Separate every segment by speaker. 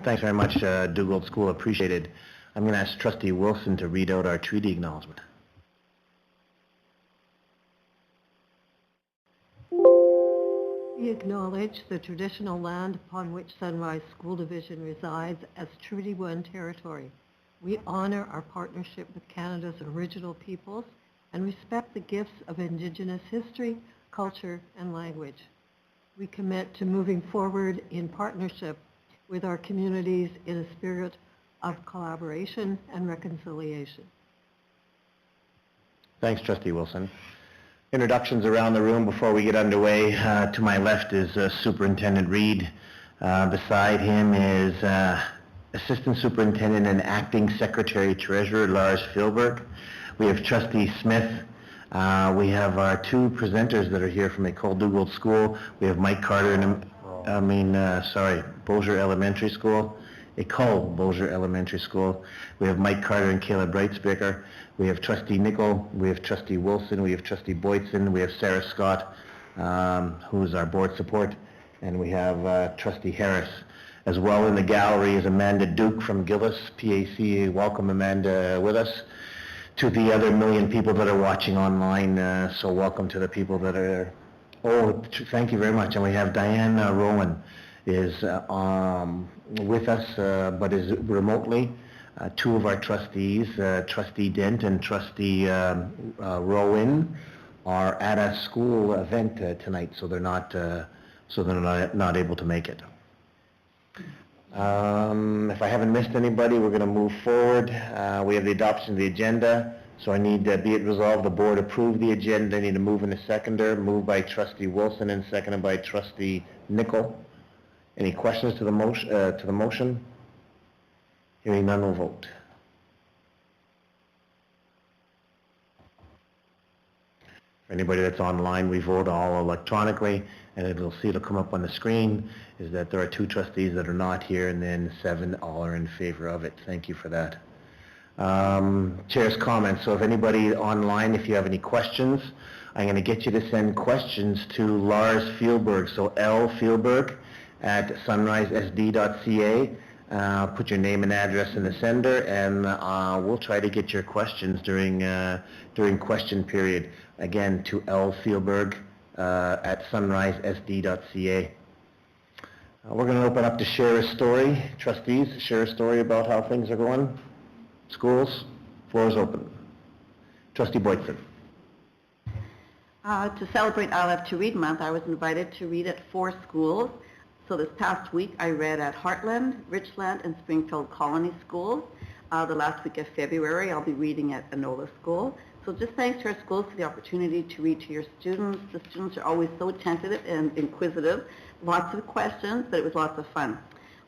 Speaker 1: Thanks very much, Dugald School. Appreciated. I'm going to ask Trustee Wilson to read out our treaty acknowledgement.
Speaker 2: We acknowledge the traditional land upon which Sunrise School Division resides as Treaty 1 territory. We honor our partnership with Canada's original peoples and respect the gifts of Indigenous history, culture, and language. We commit to moving forward in partnership with our communities in a spirit of collaboration and reconciliation.
Speaker 1: Thanks, Trustee Wilson. Introductions around the room before we get underway. To my left is Superintendent Reid. Beside him is Assistant Superintendent and Acting Secretary Treasurer Lars Fjellberg. We have Trustee Smith. We have our two presenters that are here from Ecole Dugald School. We have Mike Carter and Beausier Elementary School. Ecole Beausier Elementary School. We have Mike Carter and Caleb Breitspeaker. We have Trustee Nicol, we have Trustee Wilson, we have Trustee Boytson, we have Sarah Scott, who is our board support, and we have Trustee Harris. As well in the gallery is Amanda Duke from Gillis PAC. Welcome, Amanda, with us. To the other million people that are watching online, so welcome to the people that are there. Oh, thank you very much. And we have Diane Rowan is with us, but is remotely. Two of our trustees, Trustee Dent and Trustee Rowan, are at a school event tonight, so they're not able to make it. If I haven't missed anybody, we're going to move forward. We have the adoption of the agenda, so I need be it resolved the board approve the agenda. I need to move in a seconder. Moved by Trustee Wilson and seconded by Trustee Nicol. Any questions to the motion? Hearing none, will vote. For anybody that's online, we vote all electronically, and it'll come up on the screen, is that there are two trustees that are not here, and then 7 all are in favor of it. Thank you for that. Chair's comments. So if anybody online, if you have any questions, I'm going to get you to send questions to Lars Fjellberg, so L. Fjellberg at sunrisesd.ca. Put your name and address in the sender, and we'll try to get your questions during question period. Again, to L. Fjellberg at sunrisesd.ca. We're going to open up to share a story. Trustees, share a story about how things are going. Schools, floor is open. Trustee Boytson.
Speaker 3: To celebrate I Love to Read Month, I was invited to read at 4 schools. So this past week, I read at Heartland, Richland, and Springfield Colony Schools. The last week of February, I'll be reading at Enola School. So just thanks to our schools for the opportunity to read to your students. The students are always so attentive and inquisitive. Lots of questions, but it was lots of fun.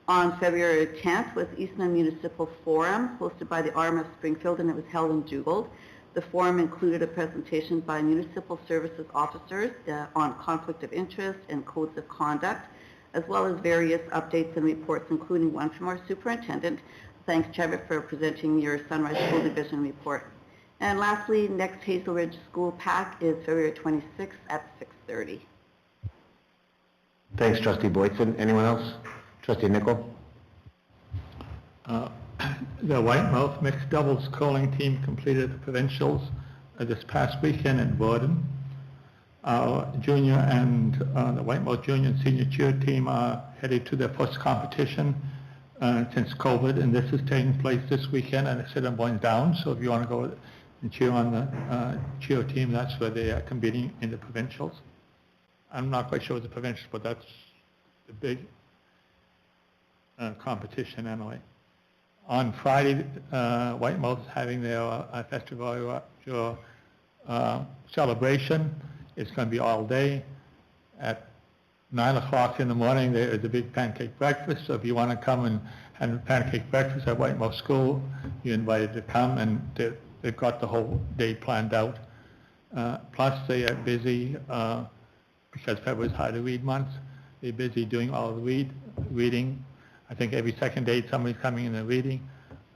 Speaker 3: On February 10th was Eastman Municipal Forum, hosted by the Arm of Springfield, and it was held in Dugald. The forum included a presentation by municipal services officers on conflict of interest and codes of conduct, as well as various updates and reports, including one from our superintendent. Thanks, Trevor, for presenting your Sunrise School Division report. And lastly, next Hazel Ridge School PAC is February 26th at 6:30.
Speaker 1: Thanks, Trustee Boytson. Anyone else? Trustee Nicol?
Speaker 4: The Whitemouth mixed doubles curling team completed the provincials this past weekend in Borden. Our junior and the Whitemouth junior and senior cheer team are headed to their first competition since COVID, and this is taking place this weekend at Sit and Boyne Downs. So if you want to go and cheer on the cheer team, that's where they are competing in the provincials. I'm not quite sure the provincials, but that's the big competition anyway. On Friday, Whitemouth is having their festival celebration. It's going to be all day. At 9 o'clock in the morning, there is a big pancake breakfast. So if you want to come and have a pancake breakfast at Whitemouth School, you're invited to come, and they've got the whole day planned out. Plus, they are busy because February is hard to read month. They're busy doing all the reading. I think every second day somebody's coming in and reading.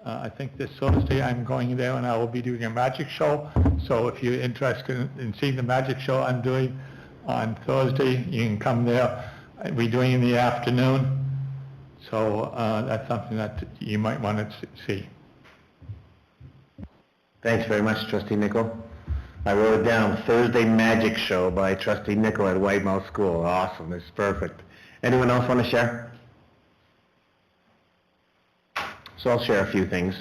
Speaker 4: I think this Thursday I'm going there and I will be doing a magic show. So if you're interested in seeing the magic show I'm doing on Thursday, you can come there. We're doing in the afternoon. So that's something that you might want to see.
Speaker 1: Thanks very much, Trustee Nichol. I wrote it down, Thursday Magic Show by Trustee Nichol at Whitemouth School. Awesome, it's perfect. Anyone else want to share? So I'll share a few things.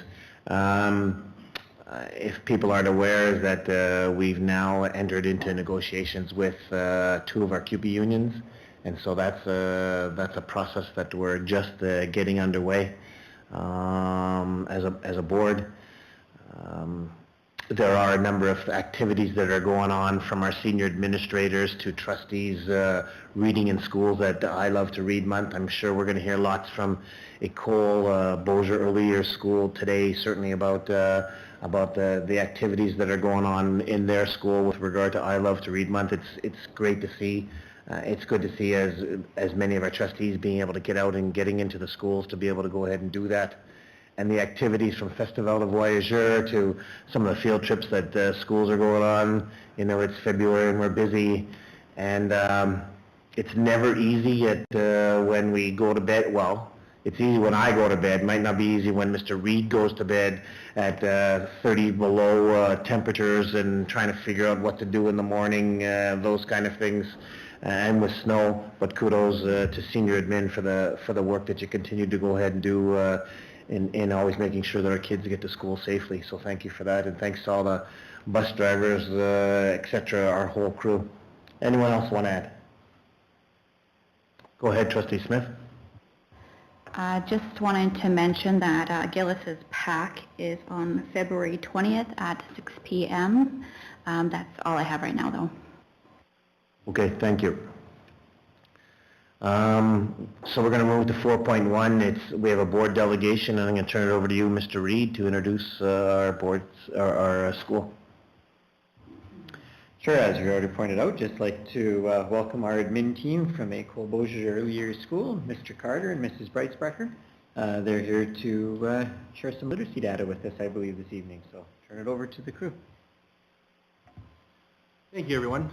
Speaker 1: If people aren't aware, is that we've now entered into negotiations with 2 of our CUPE unions, and so that's a process that we're just getting underway as a board. There are a number of activities that are going on, from our senior administrators to trustees reading in schools at I Love to Read Month. I'm sure we're going to hear lots from Ecole Beaujeu Early Years School today, certainly about the activities that are going on in their school with regard to I Love to Read Month. It's great to see. It's good to see as many of our trustees being able to get out and getting into the schools to be able to go ahead and do that. And the activities from Festival de Voyageur to some of the field trips that schools are going on. You know, it's February and we're busy, and it's never easy when we go to bed. Well, it's easy when I go to bed. It might not be easy when Mr. Reed goes to bed at 30 below temperatures and trying to figure out what to do in the morning, those kind of things, and with snow. But kudos to senior admin for the work that you continue to go ahead and do in always making sure that our kids get to school safely. So thank you for that, and thanks to all the bus drivers, etc., our whole crew. Anyone else want to add? Go ahead, Trustee Smith.
Speaker 5: Just wanted to mention that Gillis's PAC is on February 20th at 6 p.m. That's all I have right now, though.
Speaker 1: Okay, thank you. So we're going to move to 4.1. We have a board delegation, and I'm going to turn it over to you, Mr. Reed, to introduce our school.
Speaker 6: Sure, as you already pointed out, just like to welcome our admin team from Ecole Beaujeu Early Years School, Mr. Carter and Mrs. Breitsprecher. They're here to share some literacy data with us, I believe, this evening. So turn it over to the crew.
Speaker 7: Thank you, everyone.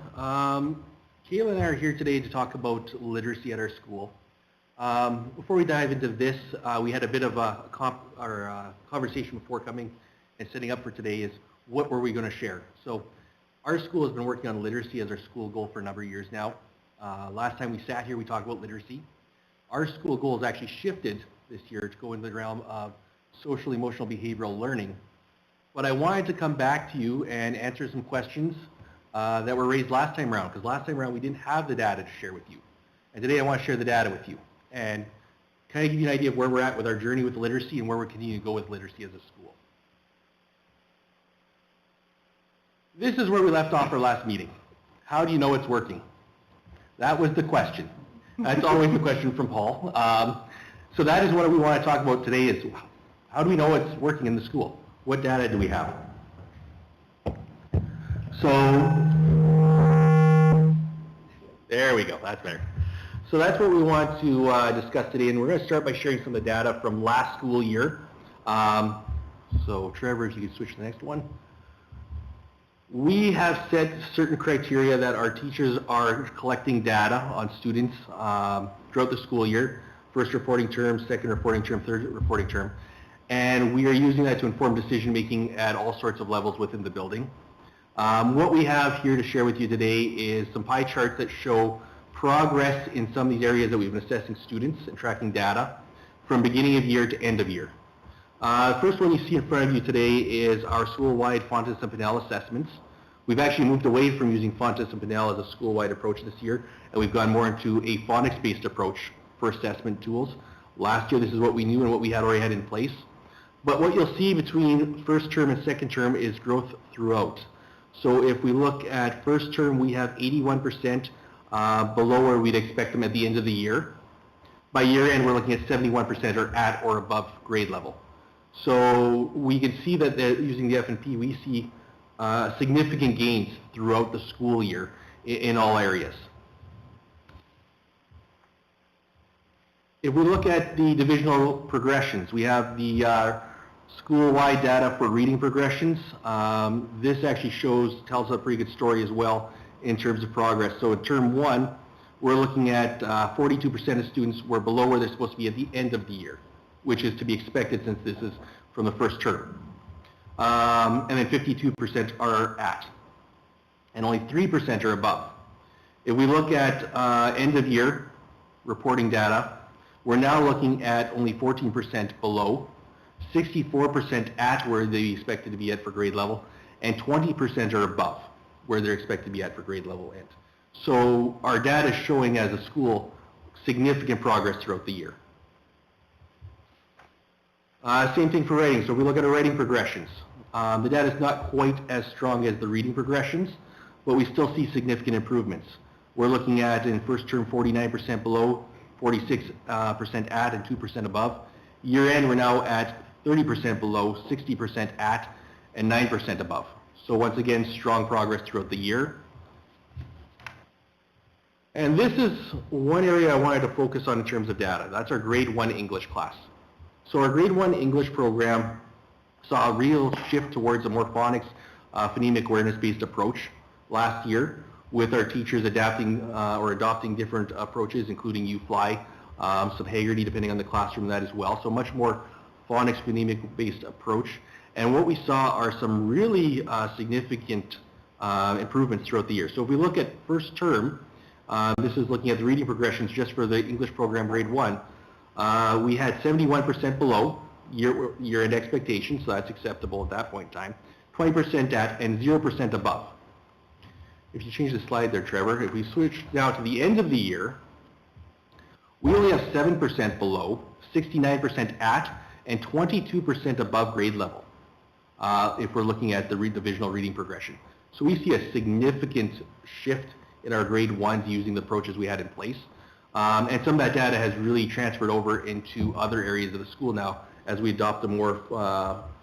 Speaker 7: Kayla and I are here today to talk about literacy at our school. Before we dive into this, we had a bit of a conversation before coming and setting up for today is what were we going to share. So our school has been working on literacy as our school goal for a number of years now. Last time we sat here, we talked about literacy. Our school goal has actually shifted this year to go into the realm of social, emotional, behavioral learning. But I wanted to come back to you and answer some questions that were raised last time around, because last time around we didn't have the data to share with you. And today I want to share the data with you and kind of give you an idea of where we're at with our journey with literacy and where we're continuing to go with literacy as a school. This is where we left off our last meeting. How do you know it's working? That was the question. That's always the question from Paul. So that is what we want to talk about today is how do we know it's working in the school? What data do we have? So, there we go, that's better. So that's what we want to discuss today, and we're going to start by sharing some of the data from last school year. So Trevor, if you could switch to the next one. We have set certain criteria that our teachers are collecting data on students throughout the school year, first reporting term, second reporting term, third reporting term, and we are using that to inform decision making at all sorts of levels within the building. What we have here to share with you today is some pie charts that show progress in some of these areas that we've been assessing students and tracking data from beginning of year to end of year. The first one you see in front of you today is our school-wide Fontes and Pinnell assessments. We've actually moved away from using Fontes and Pinnell as a school-wide approach this year, and we've gone more into a phonics-based approach for assessment tools. Last year, this is what we knew and what we had already had in place. But what you'll see between first term and second term is growth throughout. So if we look at first term, we have 81% below where we'd expect them at the end of the year. By year end, we're looking at 71% are at or above grade level. So we can see that using the F&P, we see significant gains throughout the school year in all areas. If we look at the divisional progressions, we have the school-wide data for reading progressions. This actually tells a pretty good story as well in terms of progress. So in term one, we're looking at 42% of students were below where they're supposed to be at the end of the year, which is to be expected since this is from the first term. And then 52% are at, and only 3% are above. If we look at end of year reporting data, we're now looking at only 14% below, 64% at where they expected to be at for grade level, and 20% are above where they're expected to be at for grade level end. So our data is showing as a school significant progress throughout the year. Same thing for writing. So if we look at our writing progressions, the data is not quite as strong as the reading progressions, but we still see significant improvements. We're looking at in first term 49% below, 46% at, and 2% above. Year end, we're now at 30% below, 60% at, and 9% above. So once again, strong progress throughout the year. And this is one area I wanted to focus on in terms of data. That's our grade 1 English class. So our grade 1 English program saw a real shift towards a more phonics, phonemic awareness-based approach last year, with our teachers adapting or adopting different approaches, including UFly, some Haggerty, depending on the classroom, that as well. So much more phonics phonemic-based approach. And what we saw are some really significant improvements throughout the year. So if we look at first term, this is looking at the reading progressions just for the English program grade 1. We had 71% below year-end expectations, so that's acceptable at that point in time, 20% at, and 0% above. If you change the slide there, Trevor, if we switch now to the end of the year, we only have 7% below, 69% at, and 22% above grade level, if we're looking at the divisional reading progression. So we see a significant shift in our grade 1s using the approaches we had in place. And some of that data has really transferred over into other areas of the school now as we adopt the more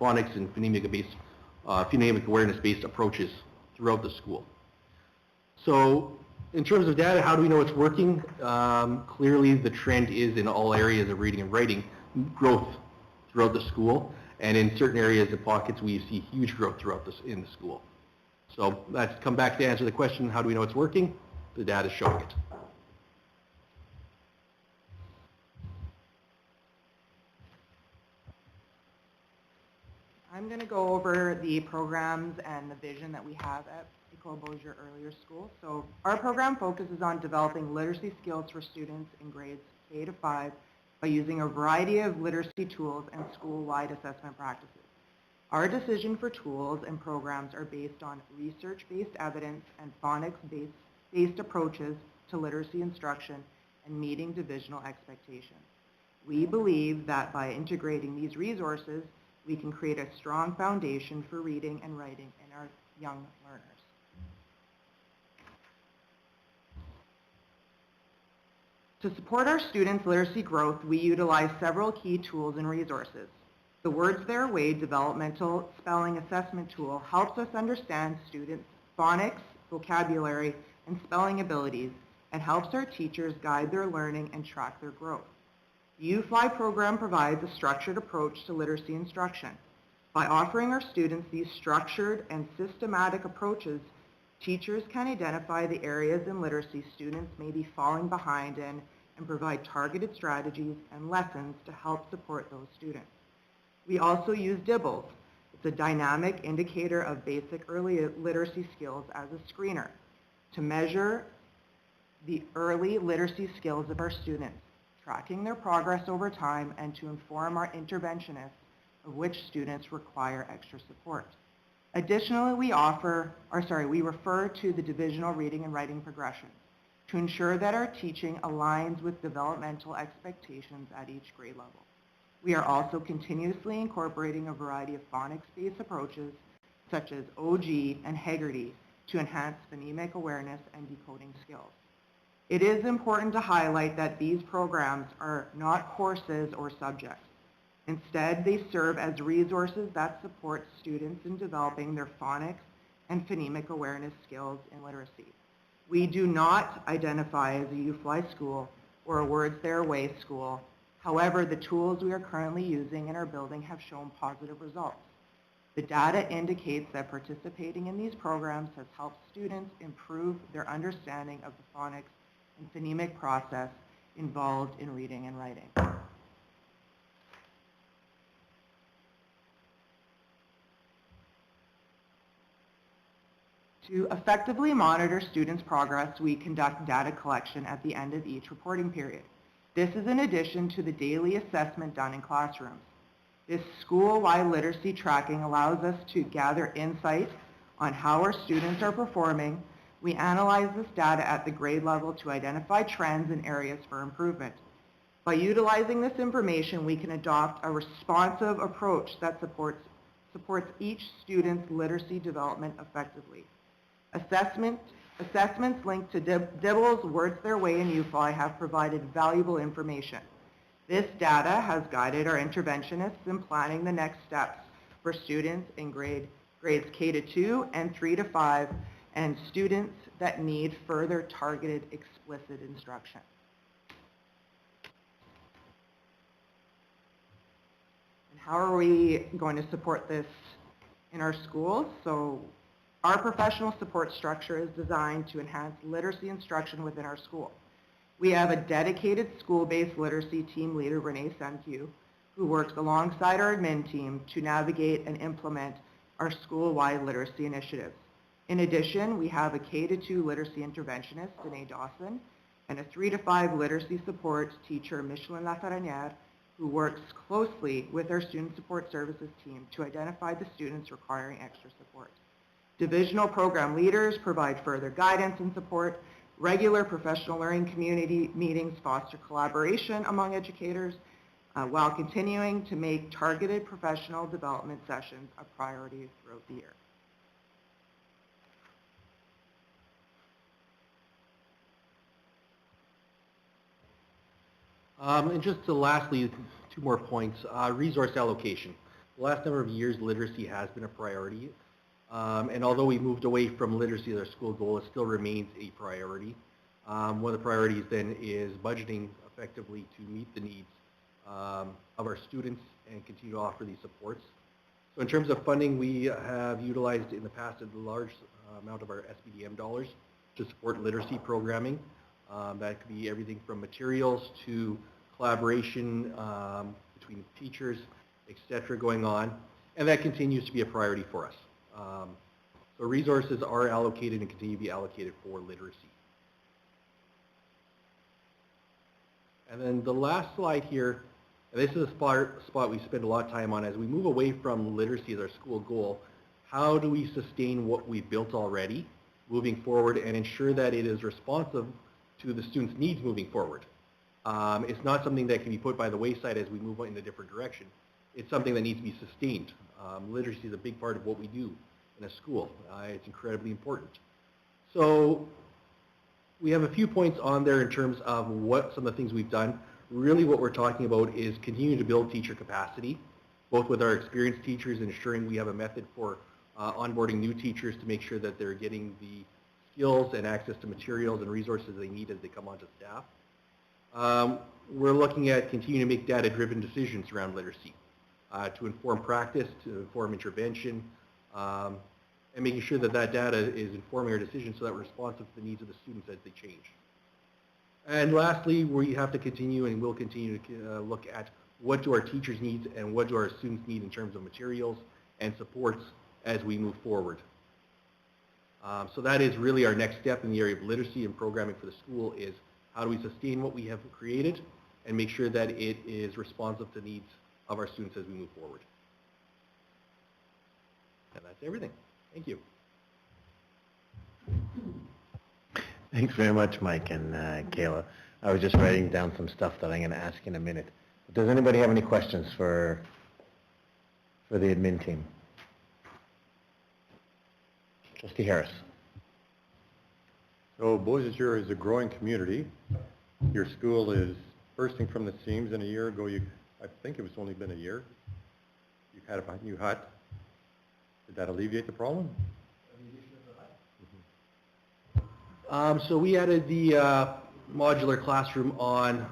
Speaker 7: phonics and phonemic awareness-based approaches throughout the school. So in terms of data, how do we know it's working? Clearly the trend is in all areas of reading and writing, growth throughout the school, and in certain areas of pockets we see huge growth throughout in the school. So let's come back to answer the question, how do we know it's working? The data is showing it.
Speaker 8: I'm going to go over the programs and the vision that we have at École Beaujeu Earlier School. So our program focuses on developing literacy skills for students in grades K to 5 by using a variety of literacy tools and school-wide assessment practices. Our decision for tools and programs are based on research-based evidence and phonics-based approaches to literacy instruction and meeting divisional expectations. We believe that by integrating these resources, we can create a strong foundation for reading and writing in our young learners. To support our students' literacy growth, we utilize several key tools and resources. The Words Their Way developmental spelling assessment tool helps us understand students' phonics, vocabulary, and spelling abilities, and helps our teachers guide their learning and track their growth. The UFly program provides a structured approach to literacy instruction. By offering our students these structured and systematic approaches, teachers can identify the areas in literacy students may be falling behind in and provide targeted strategies and lessons to help support those students. We also use DIBELS. It's a dynamic indicator of basic early literacy skills as a screener to measure the early literacy skills of our students, tracking their progress over time, and to inform our interventionists of which students require extra support. Additionally, we refer to the divisional reading and writing progression to ensure that our teaching aligns with developmental expectations at each grade level. We are also continuously incorporating a variety of phonics-based approaches such as OG and Haggerty to enhance phonemic awareness and decoding skills. It is important to highlight that these programs are not courses or subjects. Instead, they serve as resources that support students in developing their phonics and phonemic awareness skills in literacy. We do not identify as a UFly school or a Words Their Way school. However, the tools we are currently using in our building have shown positive results. The data indicates that participating in these programs has helped students improve their understanding of the phonics and phonemic process involved in reading and writing. To effectively monitor students' progress, we conduct data collection at the end of each reporting period. This is in addition to the daily assessment done in classrooms. This school-wide literacy tracking allows us to gather insight on how our students are performing. We analyze this data at the grade level to identify trends and areas for improvement. By utilizing this information, we can adopt a responsive approach that supports each student's literacy development effectively. Assessments linked to DIBELS, Words Their Way, and UFI have provided valuable information. This data has guided our interventionists in planning the next steps for students in grades K to 2 and 3 to 5, and students that need further targeted explicit instruction. And how are we going to support this in our schools? So our professional support structure is designed to enhance literacy instruction within our school. We have a dedicated school-based literacy team leader, Renee Senkew, who works alongside our admin team to navigate and implement our school-wide literacy initiatives. In addition, we have a K to 2 literacy interventionist, Danae Dawson, and a 3 to 5 literacy support teacher, Micheline Laferraniere, who works closely with our student support services team to identify the students requiring extra support. Divisional program leaders provide further guidance and support. Regular professional learning community meetings foster collaboration among educators while continuing to make targeted professional development sessions a priority throughout the year.
Speaker 7: And just lastly, 2 more points. Resource allocation. The last number of years, literacy has been a priority. And although we moved away from literacy as our school goal, it still remains a priority. One of the priorities then is budgeting effectively to meet the needs of our students and continue to offer these supports. So in terms of funding, we have utilized in the past a large amount of our SBDM dollars to support literacy programming. That could be everything from materials to collaboration between teachers, etc. going on. And that continues to be a priority for us. So resources are allocated and continue to be allocated for literacy. And then the last slide here, and this is a spot we spend a lot of time on. As we move away from literacy as our school goal, how do we sustain what we've built already moving forward and ensure that it is responsive to the students' needs moving forward? It's not something that can be put by the wayside as we move in a different direction. It's something that needs to be sustained. Literacy is a big part of what we do in a school. It's incredibly important. So we have a few points on there in terms of what some of the things we've done. Really what we're talking about is continuing to build teacher capacity, both with our experienced teachers and ensuring we have a method for onboarding new teachers to make sure that they're getting the skills and access to materials and resources they need as they come onto staff. We're looking at continuing to make data-driven decisions around literacy to inform practice, to inform intervention, and making sure that that data is informing our decisions so that we're responsive to the needs of the students as they change. And lastly, we have to continue and will continue to look at what do our teachers need and what do our students need in terms of materials and supports as we move forward. So that is really our next step in the area of literacy and programming for the school is how do we sustain what we have created and make sure that it is responsive to needs of our students as we move forward. And that's everything. Thank you.
Speaker 1: Thanks very much, Mike and Kayla. I was just writing down some stuff that I'm going to ask in a minute. Does anybody have any questions for the admin team? Trustee Harris.
Speaker 9: So Beausejour is a growing community. Your school is bursting from the seams, and a year ago, I think it was only been a year, you had a new hut. Did that alleviate the problem?
Speaker 7: So we added the modular classroom on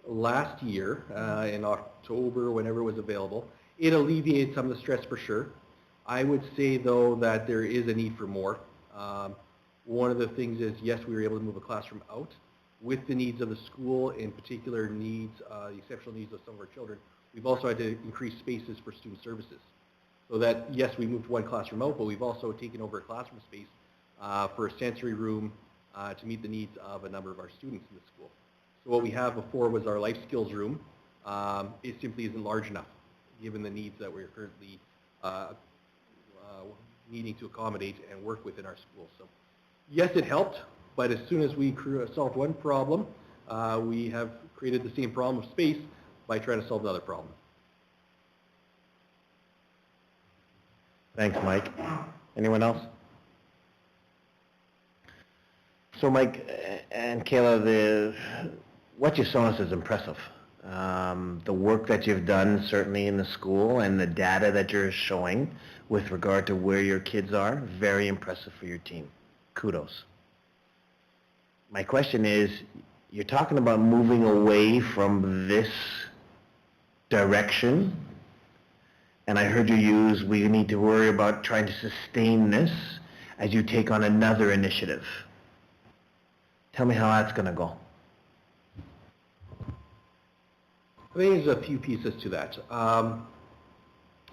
Speaker 7: last year in October, whenever it was available. It alleviated some of the stress for sure. I would say though that there is a need for more. One of the things is, yes, we were able to move a classroom out with the needs of the school, in particular needs, the exceptional needs of some of our children. We've also had to increase spaces for student services. So that, yes, we moved one classroom out, but we've also taken over a classroom space for a sensory room to meet the needs of a number of our students in the school. So what we have before was our life skills room. It simply isn't large enough, given the needs that we're currently needing to accommodate and work with in our school. So yes, it helped, but as soon as we solved one problem, we have created the same problem of space by trying to solve another problem.
Speaker 1: Thanks, Mike. Anyone else? So Mike and Kayla, what you've shown us is impressive. The work that you've done certainly in the school and the data that you're showing with regard to where your kids are, very impressive for your team. Kudos. My question is, you're talking about moving away from this direction, and I heard you use, we need to worry about trying to sustain this as you take on another initiative. Tell me how that's going to go.
Speaker 7: I think there's a few pieces to that.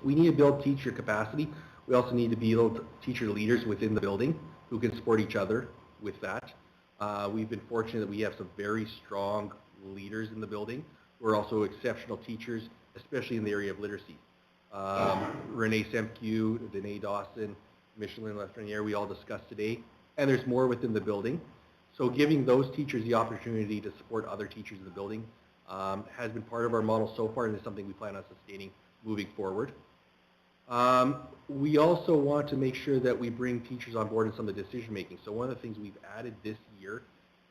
Speaker 7: We need to build teacher capacity. We also need to build teacher leaders within the building who can support each other with that. We've been fortunate that we have some very strong leaders in the building who are also exceptional teachers, especially in the area of literacy. Renee Semkew, Danae Dawson, Michelin Lafreniere, we all discussed today, and there's more within the building. So giving those teachers the opportunity to support other teachers in the building has been part of our model so far, and is something we plan on sustaining moving forward. We also want to make sure that we bring teachers on board in some of the decision making. So one of the things we've added this year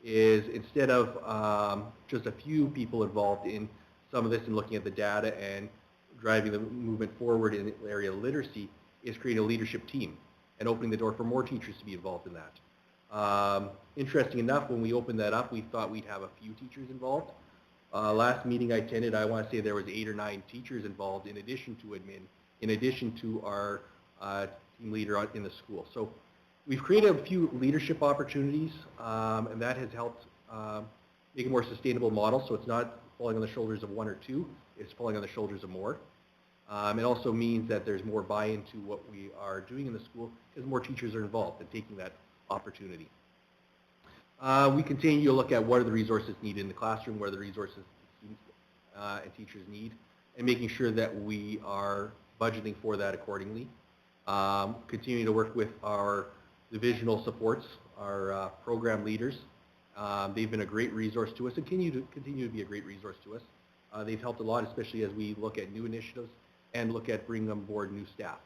Speaker 7: is, instead of just a few people involved in some of this and looking at the data and driving the movement forward in the area of literacy, is creating a leadership team and opening the door for more teachers to be involved in that. Interesting enough, when we opened that up, we thought we'd have a few teachers involved. Last meeting I attended, I want to say there was 8 or 9 teachers involved, in addition to admin, in addition to our team leader in the school. So we've created a few leadership opportunities, and that has helped make a more sustainable model. So it's not falling on the shoulders of 1 or 2, it's falling on the shoulders of more. It also means that there's more buy-in to what we are doing in the school, because more teachers are involved in taking that opportunity. We continue to look at what are the resources needed in the classroom, what are the resources students and teachers need, and making sure that we are budgeting for that accordingly. Continuing to work with our divisional supports, our program leaders. They've been a great resource to us and continue to be a great resource to us. They've helped a lot, especially as we look at new initiatives and look at bringing on board new staff.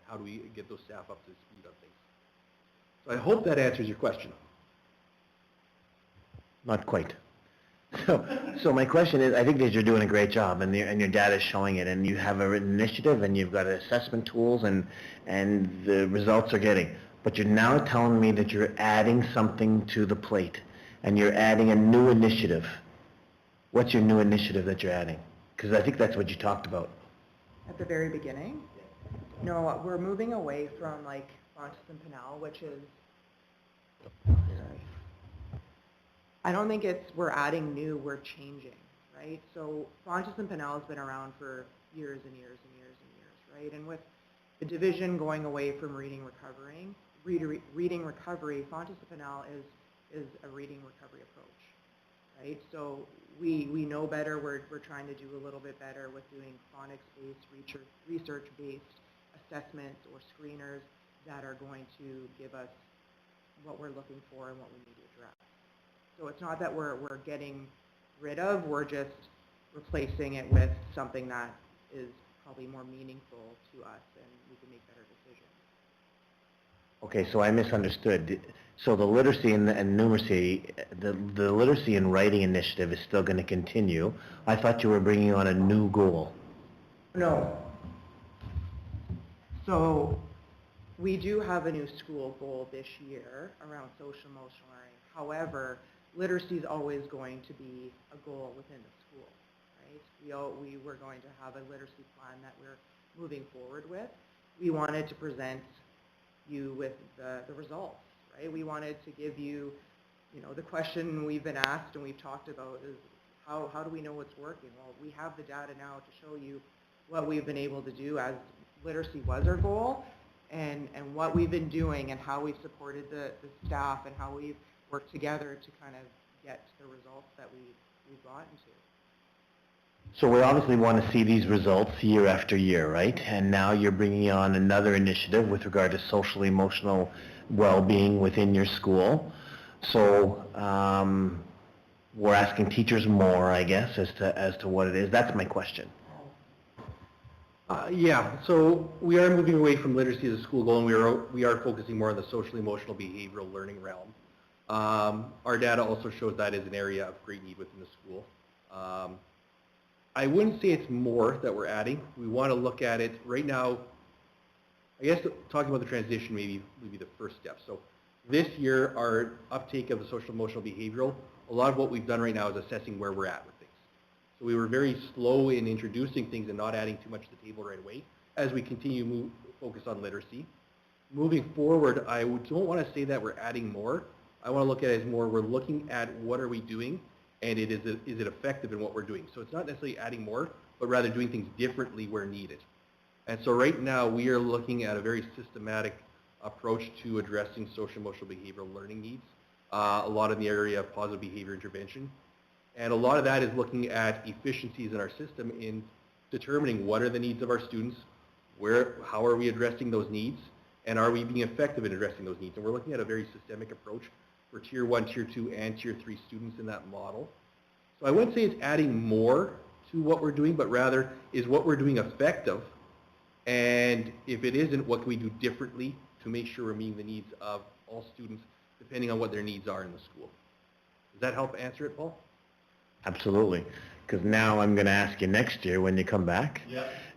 Speaker 7: How do we get those staff up to speed on things? So I hope that answers your question.
Speaker 1: Not quite. So my question is, I think that you're doing a great job, and your data is showing it, and you have a written initiative, and you've got assessment tools, and the results are getting. But you're now telling me that you're adding something to the plate, and you're adding a new initiative. What's your new initiative that you're adding? Because I think that's what you talked about.
Speaker 8: At the very beginning? No, we're moving away from like Fontes and Pinal, which is, I don't think we're adding new, we're changing, right? So Fontes and Pinal has been around for years and years and years and years, right? And with the division going away from reading recovery, Fontes and Pinal is a reading recovery approach, right? So we know better, we're trying to do a little bit better with doing phonics-based, research-based assessments or screeners that are going to give us what we're looking for and what we need to address. So it's not that we're getting rid of, we're just replacing it with something that is probably more meaningful to us and we can make better decisions.
Speaker 1: Okay, so I misunderstood. So the literacy and numeracy, the literacy and writing initiative is still going to continue. I thought you were bringing on a new goal.
Speaker 8: No. So we do have a new school goal this year around social emotional learning. However, literacy is always going to be a goal within the school, right? We were going to have a literacy plan that we're moving forward with. We wanted to present you with the results, right? We wanted to give you, the question we've been asked and we've talked about is how do we know what's working? Well, we have the data now to show you what we've been able to do as literacy was our goal, and what we've been doing and how we've supported the staff and how we've worked together to kind of get to the results that we've gotten to.
Speaker 1: So we obviously want to see these results year after year, right? And now you're bringing on another initiative with regard to social emotional well-being within your school. So we're asking teachers more, I guess, as to what it is. That's my question.
Speaker 7: Yeah, so we are moving away from literacy as a school goal, and we are focusing more on the social emotional behavioral learning realm. Our data also shows that is an area of great need within the school. I wouldn't say it's more that we're adding. We want to look at it right now. I guess talking about the transition maybe would be the first step. So this year, our uptake of the social emotional behavioral, a lot of what we've done right now is assessing where we're at with things. So we were very slow in introducing things and not adding too much to the table right away as we continue to focus on literacy. Moving forward, I don't want to say that we're adding more. I want to look at it as more we're looking at what are we doing, and is it effective in what we're doing. So it's not necessarily adding more, but rather doing things differently where needed. And so right now we are looking at a very systematic approach to addressing social emotional behavioral learning needs, a lot in the area of positive behavior intervention. And a lot of that is looking at efficiencies in our system in determining what are the needs of our students, how are we addressing those needs, and are we being effective in addressing those needs. And we're looking at a very systemic approach for Tier 1, Tier 2, and Tier 3 students in that model. So I wouldn't say it's adding more to what we're doing, but rather is what we're doing effective, and if it isn't, what can we do differently to make sure we're meeting the needs of all students depending on what their needs are in the school. Does that help answer it, Paul?
Speaker 1: Absolutely. Because now I'm going to ask you next year when you come back,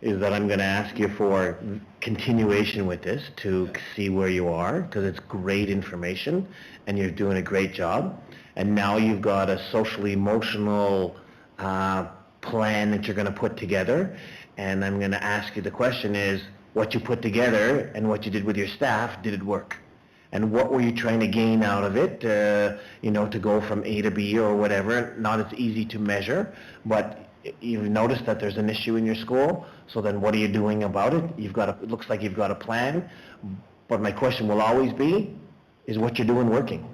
Speaker 1: is that I'm going to ask you for continuation with this to see where you are, because it's great information and you're doing a great job. And now you've got a socially emotional plan that you're going to put together. And I'm going to ask you, the question is, what you put together and what you did with your staff, did it work? And what were you trying to gain out of it, to go from A to B or whatever? Not as easy to measure, but you've noticed that there's an issue in your school, so then what are you doing about it? It looks like you've got a plan, but my question will always be, is what you're doing working?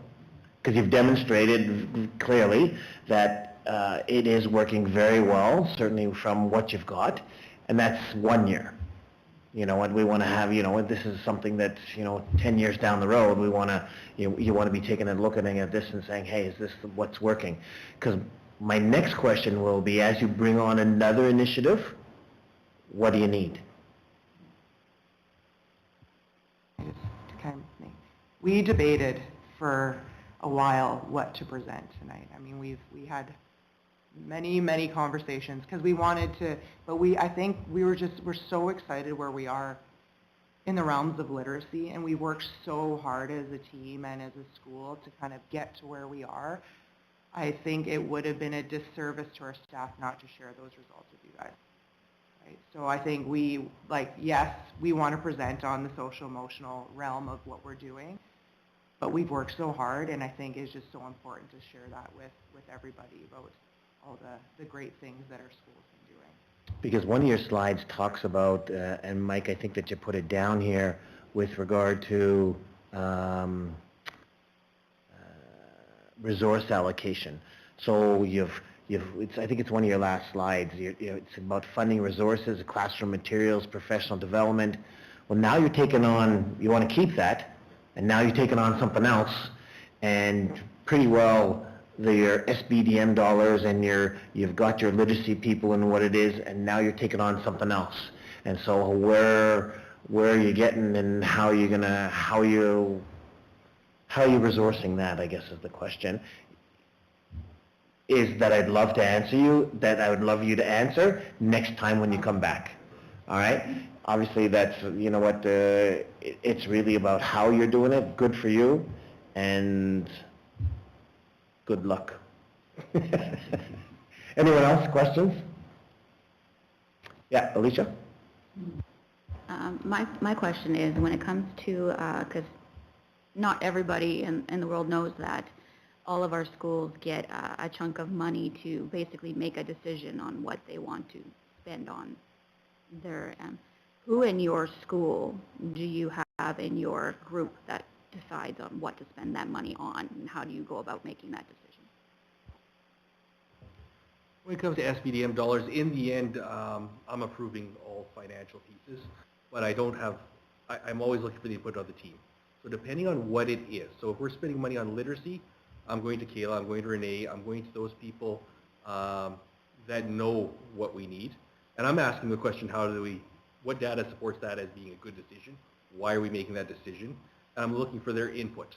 Speaker 1: Because you've demonstrated clearly that it is working very well, certainly from what you've got, and that's 1 year. And we want to have, this is something that, 10 years down the road, we want to, you want to be taking a look at this and saying, hey, is this what's working? Because my next question will be, as you bring on another initiative, what do you need?
Speaker 8: We debated for a while what to present tonight. I mean, we had many conversations because we wanted to, but I think we're so excited where we are in the realms of literacy, and we worked so hard as a team and as a school to kind of get to where we are. I think it would have been a disservice to our staff not to share those results with you guys. Right? So I think yes, we want to present on the social emotional realm of what we're doing, but we've worked so hard, and I think it's just so important to share that with everybody about all the great things that our school's been doing.
Speaker 1: Because one of your slides talks about, and Mike, I think that you put it down here with regard to resource allocation. So I think it's one of your last slides. It's about funding resources, classroom materials, professional development. Well, now you're taking on, you want to keep that, and now you're taking on something else, and pretty well your SBDM dollars, and you've got your literacy people and what it is, and now you're taking on something else. And so where are you getting, and how are you resourcing that, I guess is the question. Is that I'd love to answer you, that I would love you to answer next time when you come back. All right? Obviously that's, it's really about how you're doing it. Good for you, and good luck. Anyone else? Questions? Yeah, Alicia?
Speaker 5: My question is, when it comes to, because not everybody in the world knows that all of our schools get a chunk of money to basically make a decision on what they want to spend on their, who in your school do you have in your group that decides on what to spend that money on, and how do you go about making that decision?
Speaker 7: When it comes to SBDM dollars, in the end, I'm approving all financial pieces, but I don't have, I'm always looking for the input of the team. So depending on what it is, so if we're spending money on literacy, I'm going to Kayla, I'm going to Renee, I'm going to those people that know what we need. And I'm asking the question, what data supports that as being a good decision? Why are we making that decision? And I'm looking for their input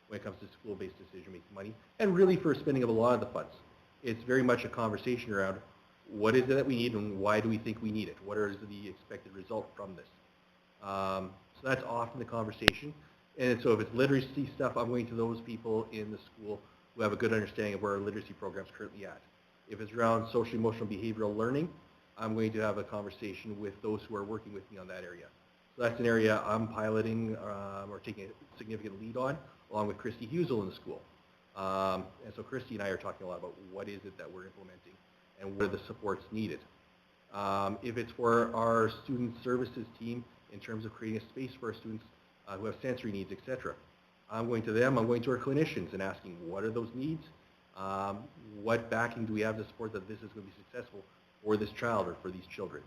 Speaker 7: when it comes to school-based decision-making money, and really for spending of a lot of the funds. It's very much a conversation around what is it that we need and why do we think we need it? What is the expected result from this? So that's often the conversation. And so if it's literacy stuff, I'm going to those people in the school who have a good understanding of where our literacy program's currently at. If it's around social, emotional, behavioral learning, I'm going to have a conversation with those who are working with me on that area. So that's an area I'm piloting or taking a significant lead on, along with Christy Husel in the school. And so Christy and I are talking a lot about what is it that we're implementing and what are the supports needed. If it's for our student services team in terms of creating a space for our students who have sensory needs, etc. I'm going to them, I'm going to our clinicians and asking what are those needs, what backing do we have to support that this is going to be successful for this child or for these children.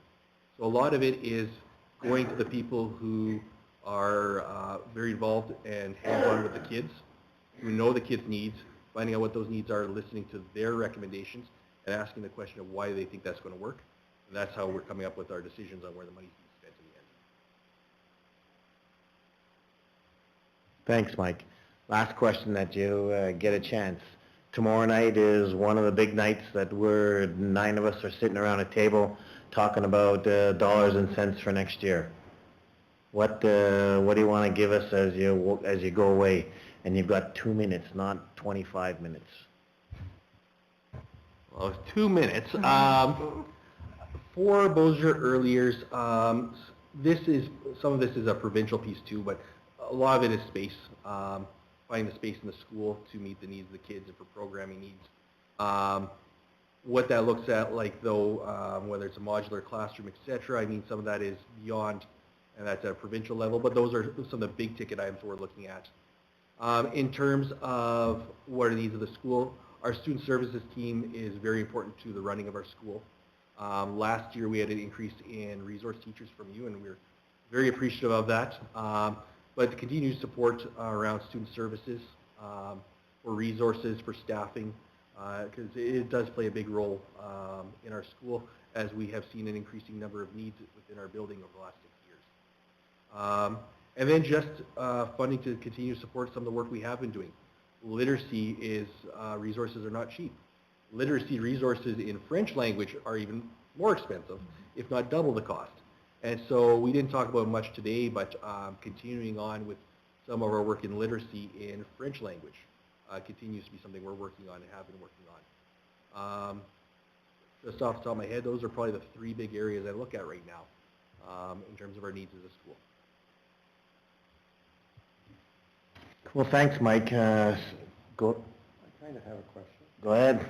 Speaker 7: So a lot of it is going to the people who are very involved and hands-on with the kids, who know the kids' needs, finding out what those needs are, listening to their recommendations, and asking the question of why they think that's going to work. And that's how we're coming up with our decisions on where the money's being spent in the end.
Speaker 1: Thanks, Mike. Last question that you get a chance. Tomorrow night is one of the big nights that 9 of us are sitting around a table talking about dollars and cents for next year. What do you want to give us as you go away? And you've got 2 minutes, not 25 minutes.
Speaker 7: Well, 2 minutes. For Beausejour Early Years, some of this is a provincial piece too, but a lot of it is space. Finding the space in the school to meet the needs of the kids and for programming needs. What that looks at like though, whether it's a modular classroom, etc., I mean some of that is beyond, and that's at a provincial level, but those are some of the big ticket items we're looking at. In terms of what are the needs of the school, our student services team is very important to the running of our school. Last year we had an increase in resource teachers from you, and we're very appreciative of that. But the continued support around student services, for resources, for staffing, because it does play a big role in our school, as we have seen an increasing number of needs within our building over the last 6 years. And then just funding to continue to support some of the work we have been doing. Literacy resources are not cheap. Literacy resources in French language are even more expensive, if not double the cost. And so we didn't talk about it much today, but continuing on with some of our work in literacy in French language continues to be something we're working on and have been working on. Just off the top of my head, those are probably the 3 big areas I look at right now in terms of our needs as a school.
Speaker 1: Well, thanks, Mike.
Speaker 9: I kind of have a question.
Speaker 1: Go ahead.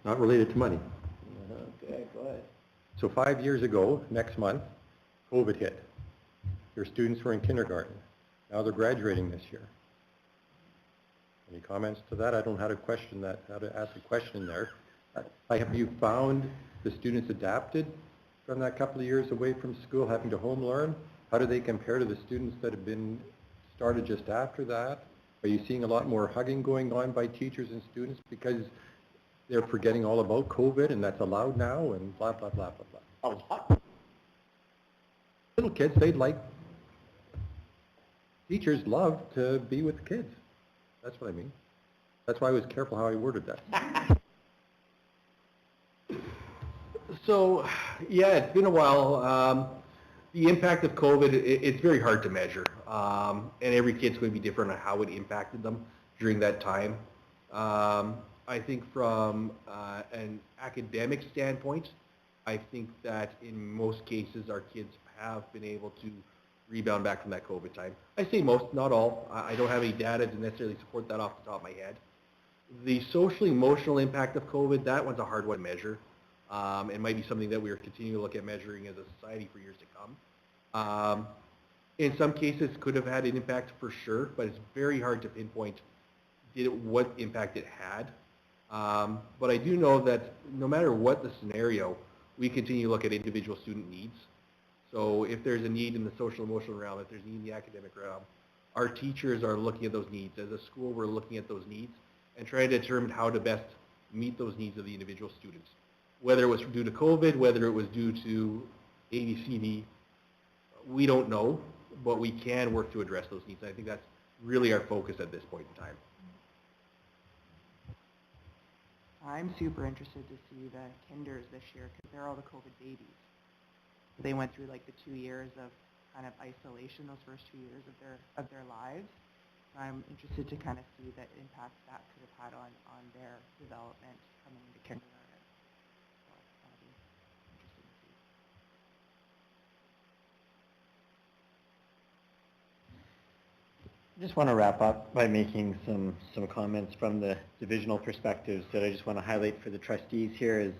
Speaker 9: Not related to money.
Speaker 1: Okay, go ahead.
Speaker 9: So 5 years ago, next month, COVID hit. Your students were in kindergarten. Now they're graduating this year. Any comments to that? I don't know how to question that, how to ask a question there. Have you found the students adapted from that couple of years away from school, having to home learn? How do they compare to the students that have been started just after that? Are you seeing a lot more hugging going on by teachers and students because they're forgetting all about COVID and that's allowed now and blah, blah, blah, blah, blah? Little kids, teachers love to be with the kids. That's what I mean. That's why I was careful how I worded that.
Speaker 7: So, yeah, it's been a while. The impact of COVID, it's very hard to measure. And every kid's going to be different on how it impacted them during that time. I think from an academic standpoint, I think that in most cases our kids have been able to rebound back from that COVID time. I say most, not all. I don't have any data to necessarily support that off the top of my head. The social emotional impact of COVID, that one's a hard one to measure. It might be something that we are continuing to look at measuring as a society for years to come. In some cases, could have had an impact for sure, but it's very hard to pinpoint what impact it had. But I do know that no matter what the scenario, we continue to look at individual student needs. So if there's a need in the social emotional realm, if there's a need in the academic realm, our teachers are looking at those needs. As a school, we're looking at those needs and trying to determine how to best meet those needs of the individual students. Whether it was due to COVID, whether it was due to ABCD, we don't know, but we can work to address those needs. And I think that's really our focus at this point in time.
Speaker 8: I'm super interested to see the kinders this year because they're all the COVID babies. They went through like the 2 years of kind of isolation, those first 2 years of their lives. I'm interested to kind of see the impact that could have had on their development coming into kindergarten. So that'll be interesting to see.
Speaker 6: I just want to wrap up by making some comments from the divisional perspectives that I just want to highlight for the trustees here is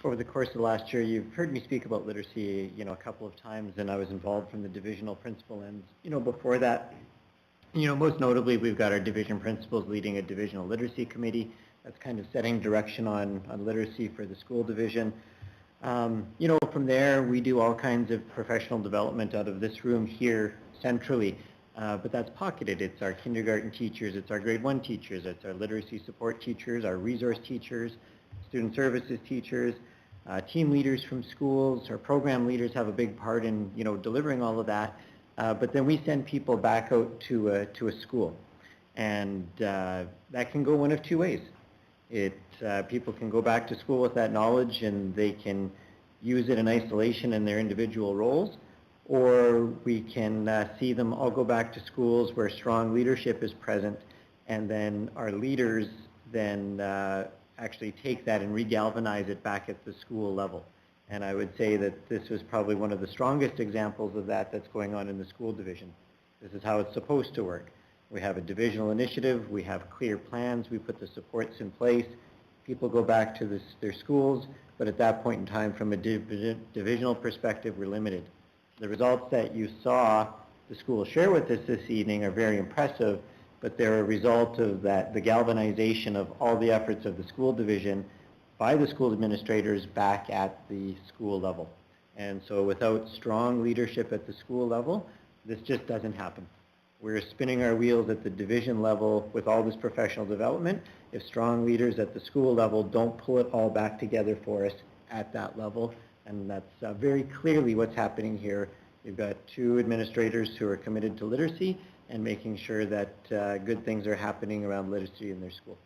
Speaker 6: over the course of the last year, you've heard me speak about literacy, a couple of times, and I was involved from the divisional principal ends. Before that, most notably, we've got our division principals leading a divisional literacy committee that's kind of setting direction on literacy for the school division. From there, we do all kinds of professional development out of this room here centrally, but that's pocketed. It's our kindergarten teachers, it's our grade 1 teachers, it's our literacy support teachers, our resource teachers, student services teachers, team leaders from schools, our program leaders have a big part in, delivering all of that. But then we send people back out to a school, and that can go one of two ways. People can go back to school with that knowledge, and they can use it in isolation in their individual roles, or we can see them all go back to schools where strong leadership is present, and then our leaders then actually take that and regalvanize it back at the school level. And I would say that this is probably one of the strongest examples of that that's going on in the school division. This is how it's supposed to work. We have a divisional initiative, we have clear plans, we put the supports in place, people go back to their schools, but at that point in time, from a divisional perspective, we're limited. The results that you saw the school share with us this evening are very impressive, but they're a result of the galvanization of all the efforts of the school division by the school administrators back at the school level. And so without strong leadership at the school level, this just doesn't happen. We're spinning our wheels at the division level with all this professional development if strong leaders at the school level don't pull it all back together for us at that level. And that's very clearly what's happening here. You've got 2 administrators who are committed to literacy and making sure that good things are happening around literacy in their school.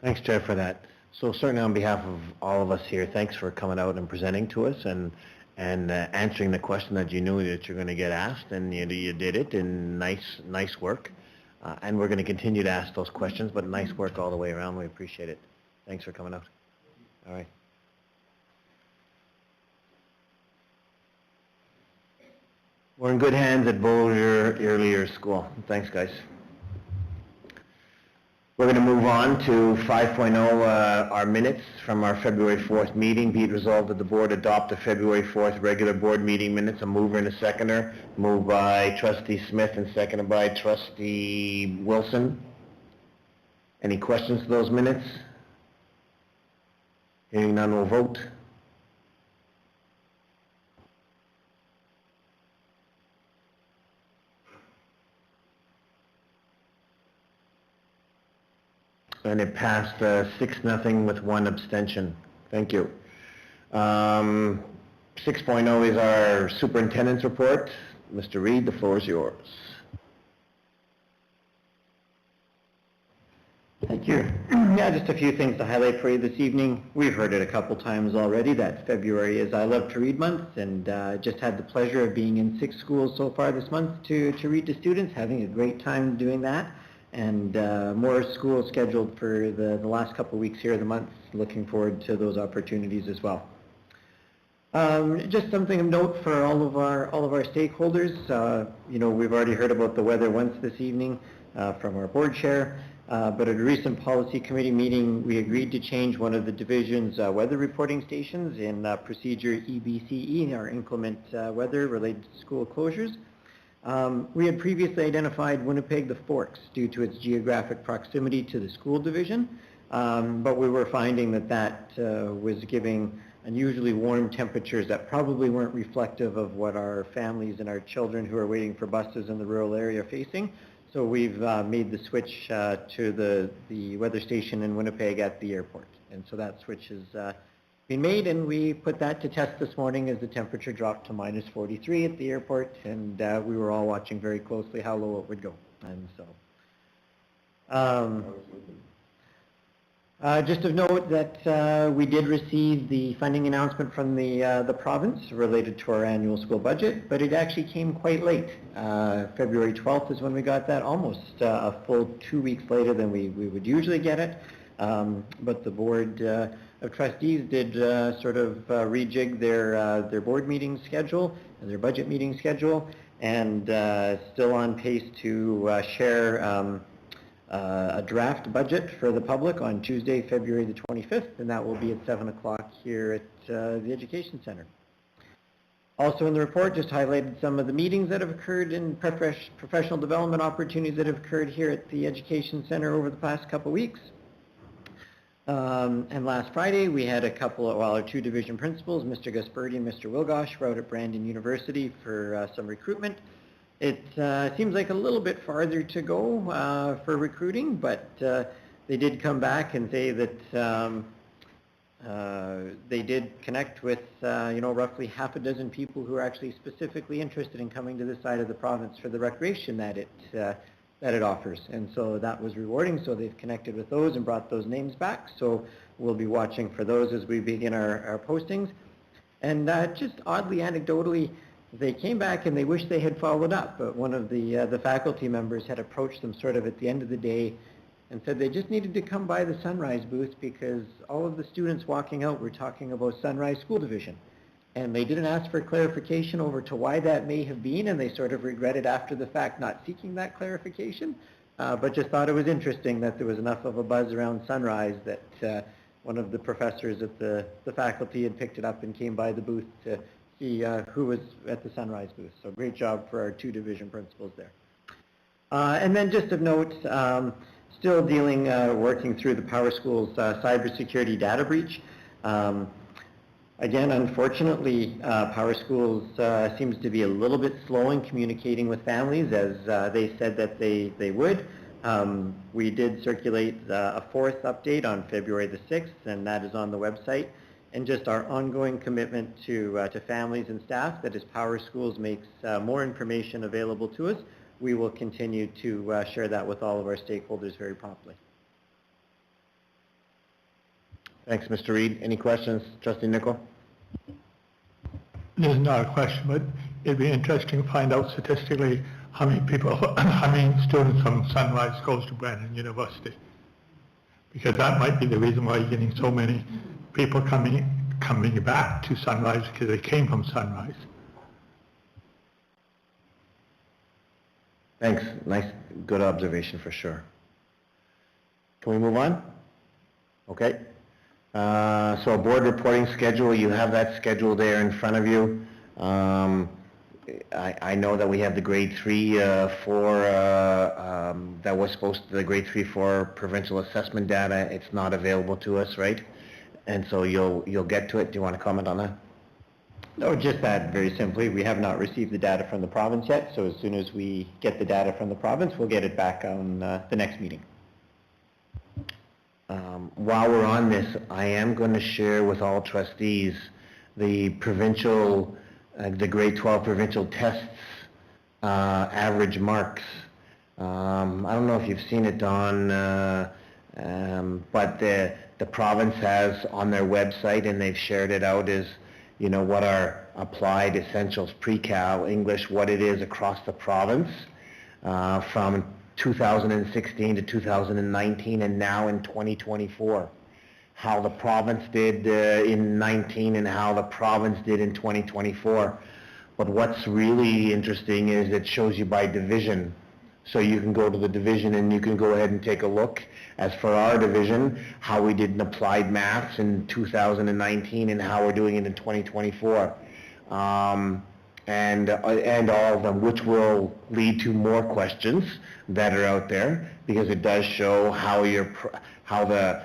Speaker 1: Thanks, Chair, for that. So certainly on behalf of all of us here, thanks for coming out and presenting to us and answering the question that you knew that you're going to get asked, and you did it, and nice work. And we're going to continue to ask those questions, but nice work all the way around. We appreciate it. Thanks for coming out. All right. We're in good hands at Beaulieu Earlier School. Thanks, guys. We're going to move on to 5.0, our minutes from our February 4th meeting. Be it resolved that the board adopt the February 4th regular board meeting minutes. A mover and a seconder. Moved by Trustee Smith and seconded by Trustee Wilson. Any questions to those minutes? Hearing none, we'll vote. And it passed 6-0 with 1 abstention. Thank you. 6.0 is our superintendent's report. Mr. Reid, the floor is yours.
Speaker 6: Thank you. Yeah, just a few things to highlight for you this evening. We've heard it a couple times already that February is I Love to Read month, and just had the pleasure of being in 6 schools so far this month to read to students, having a great time doing that. And more schools scheduled for the last couple of weeks here of the month. Looking forward to those opportunities as well. Just something of note for all of our stakeholders. You know, we've already heard about the weather once this evening from our board chair, but at a recent policy committee meeting, we agreed to change one of the division's weather reporting stations in procedure EBCE, our inclement weather related to school closures. We had previously identified Winnipeg the Forks due to its geographic proximity to the school division, but we were finding that was giving unusually warm temperatures that probably weren't reflective of what our families and our children who are waiting for buses in the rural area are facing. So we've made the switch to the weather station in Winnipeg at the airport. And so that switch has been made, and we put that to test this morning as the temperature dropped to minus 43 at the airport, and we were all watching very closely how low it would go. And so just of note that we did receive the funding announcement from the province related to our annual school budget, but it actually came quite late. February 12th is when we got that, almost a full 2 weeks later than we would usually get it. But the Board of Trustees did sort of rejig their board meeting schedule, and their budget meeting schedule, and still on pace to share a draft budget for the public on Tuesday, February the 25th, and that will be at 7 o'clock here at the Education Center. Also in the report, just highlighted some of the meetings that have occurred in professional development opportunities that have occurred here at the Education Center over the past couple weeks. And last Friday, we had our two division principals, Mr. Gasperdi and Mr. Wilgosh, were out at Brandon University for some recruitment. It seems like a little bit farther to go for recruiting, but they did come back and say that they did connect with roughly half a dozen people who are actually specifically interested in coming to this side of the province for the recreation that it offers. And so that was rewarding, so they've connected with those and brought those names back. So we'll be watching for those as we begin our postings. And just oddly, anecdotally, they came back and they wished they had followed up, but one of the faculty members had approached them sort of at the end of the day and said they just needed to come by the Sunrise booth because all of the students walking out were talking about Sunrise School Division. And they didn't ask for clarification over to why that may have been, and they sort of regretted after the fact not seeking that clarification, but just thought it was interesting that there was enough of a buzz around Sunrise that one of the professors at the faculty had picked it up and came by the booth to see who was at the Sunrise booth. So great job for our two division principals there. And then just of note, still working through the Power Schools cybersecurity data breach. Again, unfortunately, Power Schools seems to be a little bit slow in communicating with families as they said that they would. We did circulate a fourth update on February the 6th, and that is on the website. And just our ongoing commitment to families and staff that as Power Schools makes more information available to us, we will continue to share that with all of our stakeholders very promptly.
Speaker 1: Thanks, Mr. Reid. Any questions? Trustee Nicol?
Speaker 4: There's not a question, but it'd be interesting to find out statistically how many students from Sunrise goes to Brandon University. Because that might be the reason why you're getting so many people coming back to Sunrise because they came from Sunrise.
Speaker 1: Thanks. Nice, good observation for sure. Can we move on? Okay. So a board reporting schedule, you have that schedule there in front of you. I know that we have the grade 3 that was supposed to, the grade 3-4 provincial assessment data. It's not available to us, right? And so you'll get to it. Do you want to comment on that?
Speaker 6: No, just that very simply. We have not received the data from the province yet, so as soon as we get the data from the province, we'll get it back on the next meeting.
Speaker 1: While we're on this, I am going to share with all trustees the provincial, the grade 12 provincial tests average marks. I don't know if you've seen it, Don, but the province has on their website, and they've shared it out, is what our applied essentials pre-cal English, what it is across the province from 2016 to 2019 and now in 2024. how the province did in 19 and how the province did in 2024. But what's really interesting is it shows you by division. So you can go to the division and you can go ahead and take a look. As for our division, how we did in applied maths in 2019 and how we're doing it in 2024. And all of them, which will lead to more questions that are out there, because it does show how the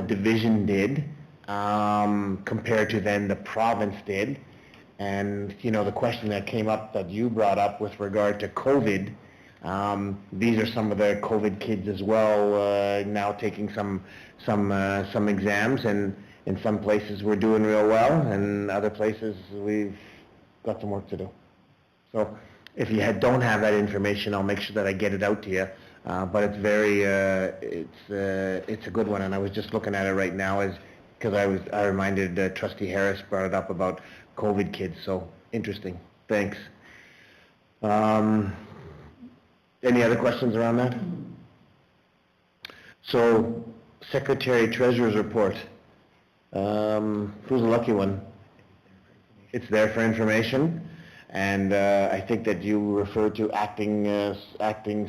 Speaker 1: division did compared to then the province did. And you know, the question that came up that you brought up with regard to COVID, these are some of the COVID kids as well, now taking some exams, and in some places we're doing real well, and other places we've got some work to do. So if you don't have that information, I'll make sure that I get it out to you. But it's very, it's a good one, and I was just looking at it right now because I reminded Trustee Harris brought it up about COVID kids. So interesting. Thanks. Any other questions around that? So Secretary Treasurer's report. Who's the lucky one? It's there for information, and I think that you referred to acting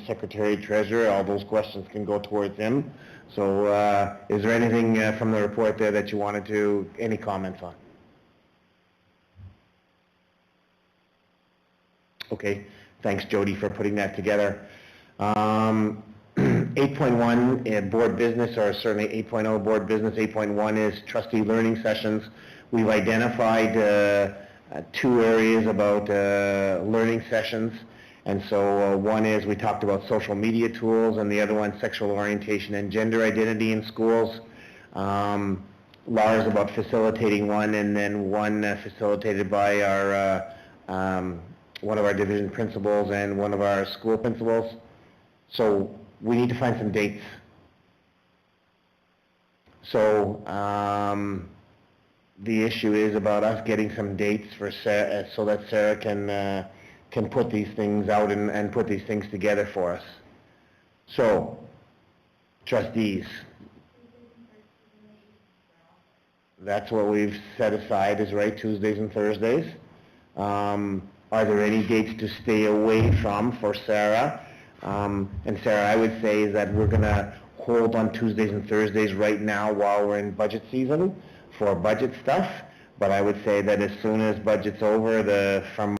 Speaker 1: Secretary Treasurer. All those questions can go towards him. So is there anything from the report there that you wanted to, any comments on? Okay, thanks Jody for putting that together. 8.1 board business, or certainly 8.0 board business. 8.1 is trustee learning sessions. We've identified 2 areas about learning sessions, and so one is we talked about social media tools, and the other one sexual orientation and gender identity in schools. Lars about facilitating one, and then one facilitated by our one of our division principals and one of our school principals. So we need to find some dates. So the issue is about us getting some dates for Sarah, so that Sarah can put these things out and put these things together for us. So, trustees, that's what we've set aside, is right, Tuesdays and Thursdays. Are there any dates to stay away from for Sarah? And Sarah, I would say is that we're going to hold on Tuesdays and Thursdays right now while we're in budget season for budget stuff. But I would say that as soon as budget's over, from